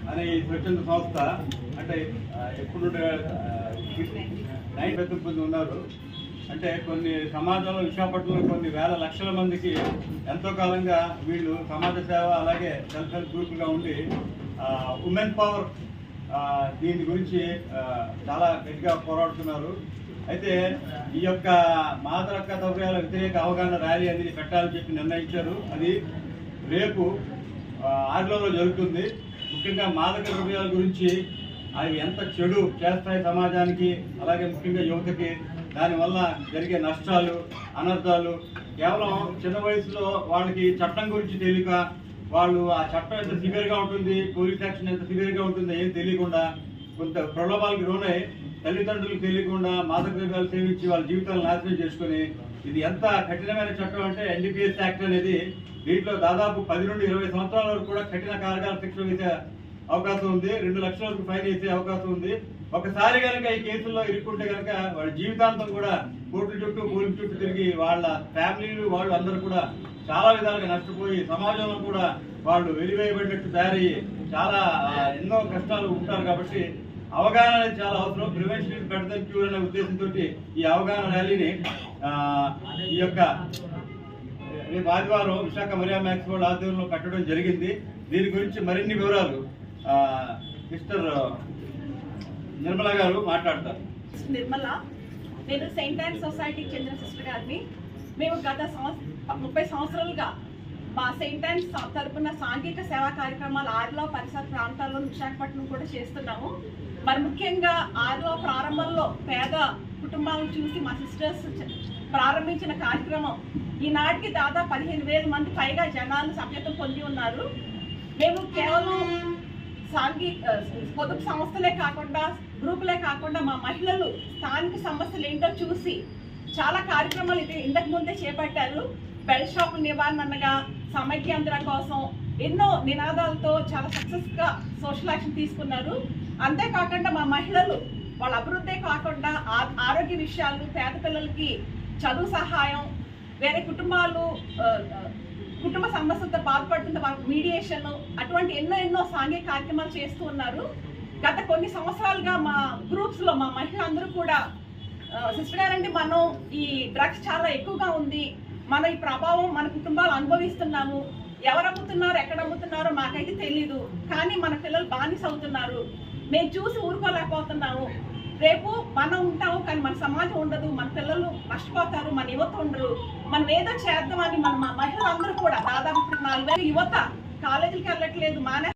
అనే ఈ స్వచ్ఛంద సంస్థ అంటే ఎప్పుడు 9 మంది ఉన్నారు. అంటే కొన్ని సమాజంలో విశాఖపట్నంలో కొన్ని వేల లక్షల మందికి ఎంతో కాలంగా వీళ్ళు సమాజ సేవ అలాగే సెల్ఫ్ హెల్ప్ గ్రూప్గా ఉండి ఉమెన్ పవర్ దీని గురించి చాలా గట్టిగా పోరాడుతున్నారు. అయితే ఈ యొక్క మాదక ద్రవ్యాల వ్యతిరేక అవగాహన ర్యాలీ అనేది పెట్టాలని చెప్పి నిర్ణయించారు. అది రేపు ఆర్లోలో జరుగుతుంది. ముఖ్యంగా మాదక ద్రవ్యాల గురించి అవి ఎంత చెడు చేస్తాయి సమాజానికి, అలాగే ముఖ్యంగా యువతకి, దానివల్ల జరిగే నష్టాలు అనర్థాలు, కేవలం చిన్న వయసులో వాళ్ళకి చట్టం గురించి తెలియక వాళ్ళు ఆ చట్టం ఎంత సివియర్గా ఉంటుంది, పోలీస్ యాక్షన్ ఎంత సివియర్గా ఉంటుందో ఏం తెలియకుండా కొంత ప్రలోభాలకు లోనై తల్లిదండ్రులకు తెలియకుండా మాదక ద్రవ్యాలు సేవించి వాళ్ళ జీవితాలను నాశనం చేసుకుని, ఇది ఎంత కఠినమైన చట్టం అంటే ఎన్డీపీఎస్ యాక్ట్ అనేది, దీంట్లో దాదాపు 10 నుండి 20 సంవత్సరాల వరకు కూడా కఠిన కారకాల శిక్ష వేసే అవకాశం ఉంది. 2 లక్షల వరకు ఫైన్ వేసే అవకాశం ఉంది. ఒకసారి కనుక ఈ కేసుల్లో ఇరుక్కుంటే కనుక వాళ్ళ జీవితాంతం కూడా కోర్టుల చుట్టూ పోలీసు చుట్టూ తిరిగి వాళ్ళ ఫ్యామిలీలు వాళ్ళు అందరూ కూడా చాలా విధాలుగా నష్టపోయి సమాజంలో కూడా వాళ్ళు వెలివేయబడినట్టు తయారయ్యి చాలా ఎన్నో కష్టాలు ఉంటారు. కాబట్టి అవగాహన అనేది చాలా అవసరం. Prevention is better than cure అనే ఉద్దేశంతో ఈ అవగాహన ర్యాలీని ఈ యొక్క రేపు ఆదివారం విశాఖ మరియా మ్యాక్స్ వాళ్ళ ఆధ్వర్యంలో కట్టడం జరిగింది. దీని గురించి మరిన్ని వివరాలు మిస్టర్ నిర్మల గారు మాట్లాడతారు. నిర్మల, నేను సెయింట్ యాన్ సొసైటీకి చెందిన సిస్టర్ గారిని. మేము గత 30 సంవత్సరాలుగా మా సెయింట్ యాన్స్ తరపున సాంఘిక సేవా కార్యక్రమాలు ఆర్లో పరిసర ప్రాంతాల్లో విశాఖపట్నం కూడా చేస్తున్నాము. మరి ముఖ్యంగా ఆర్లో ప్రారంభంలో పేద కుటుంబాలను చూసి మా సిస్టర్స్ ప్రారంభించిన కార్యక్రమం ఈనాటికి దాదాపు 15,000 మంది పైగా జనాలు సభ్యత్వం పొంది ఉన్నారు. మేము కేవలం పొదుపు సంస్థలే కాకుండా గ్రూపులే కాకుండా మా మహిళలు స్థానిక సమస్యలు ఏంటో చూసి చాలా కార్యక్రమాలు ఇంతకు ముందే చేపట్టారు. బెల్ట్ షాపుల నివారణగా, సమైక్యాంధ్ర కోసం ఎన్నో నినాదాలతో చాలా సక్సెస్గా సోషల్ యాక్షన్ తీసుకున్నారు. అంతేకాకుండా మా మహిళలు వాళ్ళ అభివృద్ధే కాకుండా ఆరోగ్య విషయాలు, పేద పిల్లలకి చదువు సహాయం, వేరే కుటుంబ సమస్యలతో బాధపడుతున్న వాళ్ళకి మీడియేషన్, అటువంటి ఎన్నో సాంఘిక కార్యక్రమాలు చేస్తూ ఉన్నారు. గత కొన్ని సంవత్సరాలుగా మా గ్రూప్స్లో మా మహిళలందరూ కూడా సిస్టర్ గారండి, మనం ఈ డ్రగ్స్ చాలా ఎక్కువగా ఉంది, మనం ఈ ప్రభావం మన కుటుంబాలు అనుభవిస్తున్నాము, ఎవరు అమ్ముతున్నారు ఎక్కడ అమ్ముతున్నారో మాకైతే తెలీదు, కానీ మన పిల్లలు బానిస అవుతున్నారు, మేము చూసి ఊరుకోలేకపోతున్నాము, రేపు మనం ఉంటాము కానీ మన సమాజం ఉండదు, మన పిల్లలు నష్టపోతారు, మన యువత ఉండరు, మనం ఏదో చేద్దామని మా మహిళలందరూ కూడా దాదాపు 4,000 యువత కాలేజీకి వెళ్ళట్లేదు,